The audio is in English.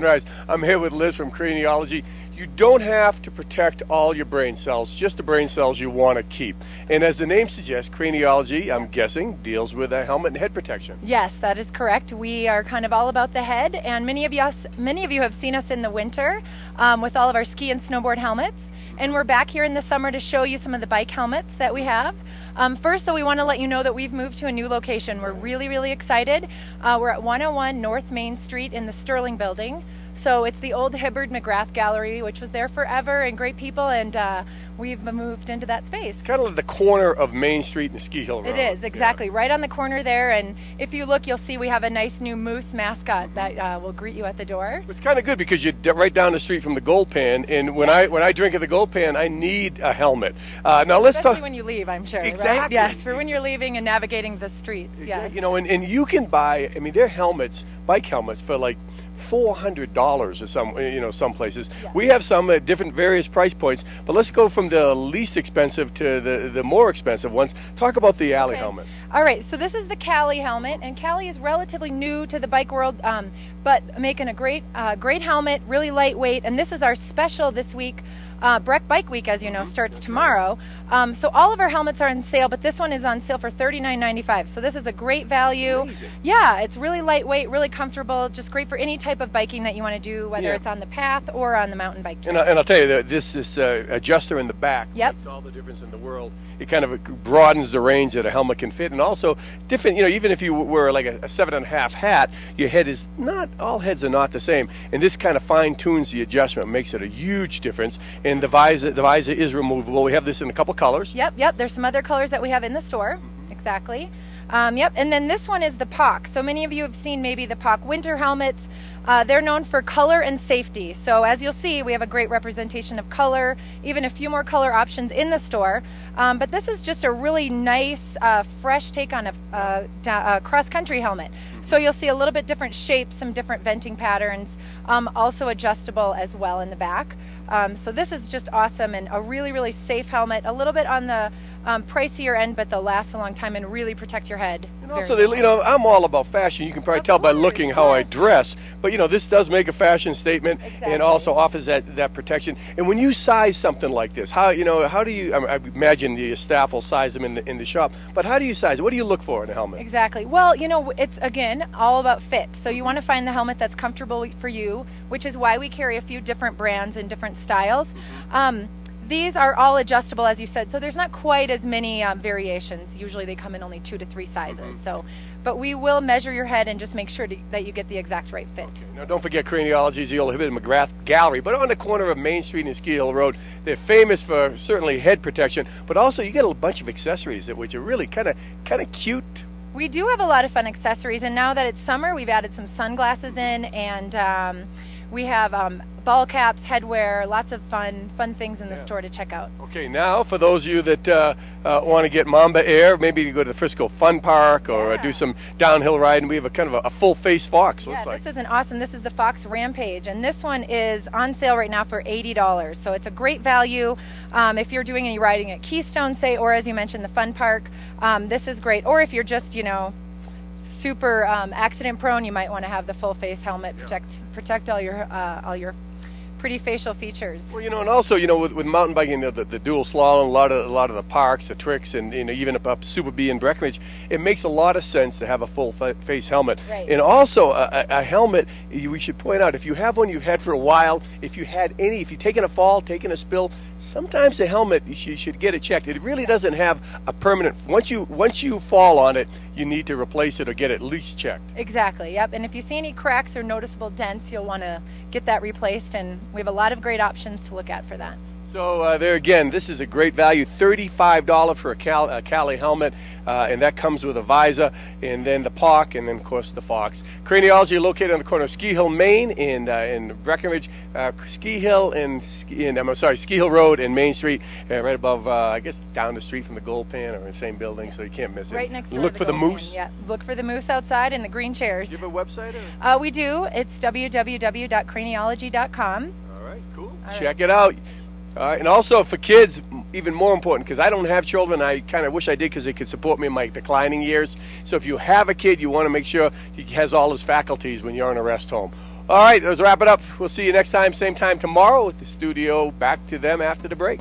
Surprise. I'm here with Liz from Craniology. You don't have to protect all your brain cells, just the brain cells you want to keep. And as the name suggests, Craniology, I'm guessing, deals with a helmet and head protection. Yes, that is correct. We are kind of all about the head, and many of you have seen us in the winter with all of our ski and snowboard helmets. And we're back here in the summer to show you some of the bike helmets that we have. First, though, we want to let you know that we've moved to a new location. We're really, really excited. We're at 101 North Main Street in the Sterling Building. So it's the old Hibbard McGrath Gallery, which was there forever, and great people, and we've moved into that space. It's kind of like the corner of Main Street and Ski Hill Road. It is, exactly, right on the corner there, and if you look, you'll see we have a nice new moose mascot that will greet you at the door. It's kind of good because you're right down the street from the Gold Pan, and when I drink at the Gold Pan, I need a helmet. Now let's Especially talk. when you leave, I'm sure, Exactly. right? Yes, for when you're leaving and navigating the streets, yes. You know, and you can buy, I mean, they're helmets, bike helmets, for like $400 or some places. Yeah. We have some at different various price points, but let's go from the least expensive to the more expensive ones. Talk about the Alley helmet. All right, so this is the Cali helmet, and Cali is relatively new to the bike world, but making a great helmet, really lightweight, and this is our special this week. Breck Bike Week, as you know, starts tomorrow. So all of our helmets are on sale, but this one is on sale for $39.95. So this is a great value. That's amazing. Yeah, it's really lightweight, really comfortable, just great for any type of biking that you want to do, whether it's on the path or on the mountain bike trail. And I'll tell you that this adjuster in the back makes all the difference in the world. It kind of broadens the range that a helmet can fit, and also different. You know, even if you wear like a 7.5 hat, your head is not. All heads are not the same, and this kind of fine tunes the adjustment, makes it a huge difference. And the visor is removable. We have this in a couple colors. Yep. There's some other colors that we have in the store. Exactly. Yep. And then this one is the POC. So many of you have seen maybe the POC winter helmets. They're known for color and safety. So as you'll see, we have a great representation of color, even a few more color options in the store. But this is just a really nice, fresh take on a cross-country helmet. So you'll see a little bit different shapes, some different venting patterns, also adjustable as well in the back. So this is just awesome and a really, really safe helmet, a little bit on the pricier end, but they'll last a long time and really protect your head. And also, I'm all about fashion. You can probably tell by looking how I dress, but this does make a fashion statement and also offers that protection. And when you size something like this, how do you? I imagine your staff will size them in the shop, but how do you size it? What do you look for in a helmet? Exactly. Well, it's again all about fit. So you want to find the helmet that's comfortable for you, which is why we carry a few different brands and different styles. These are all adjustable, as you said, so there's not quite as many variations. Usually they come in only 2 to 3 sizes. But we will measure your head and just make sure that you get the exact right fit. Okay. Now, don't forget Craniology's the old Hibbard McGrath Gallery, but on the corner of Main Street and Ski Hill Road. They're famous for certainly head protection, but also you get a bunch of accessories which are really kind of cute. We do have a lot of fun accessories, and now that it's summer, we've added some sunglasses in, and we have ball caps, headwear, lots of fun things in the store to check out. Okay, now for those of you that want to get Mamba Air, maybe you go to the Frisco Fun Park or do some downhill riding. We have a kind of a full face Fox. Looks like. This is an awesome. This is the Fox Rampage, and this one is on sale right now for $80. So it's a great value if you're doing any riding at Keystone, say, or as you mentioned, the Fun Park. This is great. Or if you're just super accident prone, you might want to have the full face helmet, protect all your pretty facial features. Well, and also, with mountain biking, the dual slalom, a lot of the parks, the tricks, and even up Super B and Breckenridge, it makes a lot of sense to have a full face helmet. Right. And also a helmet, we should point out, if you have one you've had for a while, if you've taken a fall, taken a spill, sometimes the helmet, you should get it checked. It really doesn't have a permanent, once you fall on it, you need to replace it or get it at least checked. Exactly, yep. And if you see any cracks or noticeable dents, you'll want to get that replaced, and we have a lot of great options to look at for that. So there again, this is a great value, $35 for a Cali helmet, and that comes with a visor, and then the POC, and then of course the Fox. Craniology located on the corner of Ski Hill, Maine, and Breckenridge, Ski Hill Ski Hill Road and Main Street, right above, I guess, down the street from the Gold Pan, or in the same building, so you can't miss it. Right next door. Look for the moose. Yeah, look for the moose outside and the green chairs. Do you have a website? We do. It's www.craniology.com. All right, cool. Check it out. And also for kids, even more important, because I don't have children. I kind of wish I did, because they could support me in my declining years. So if you have a kid, you want to make sure he has all his faculties when you're in a rest home. All right, let's wrap it up. We'll see you next time, same time tomorrow with the studio back to them after the break.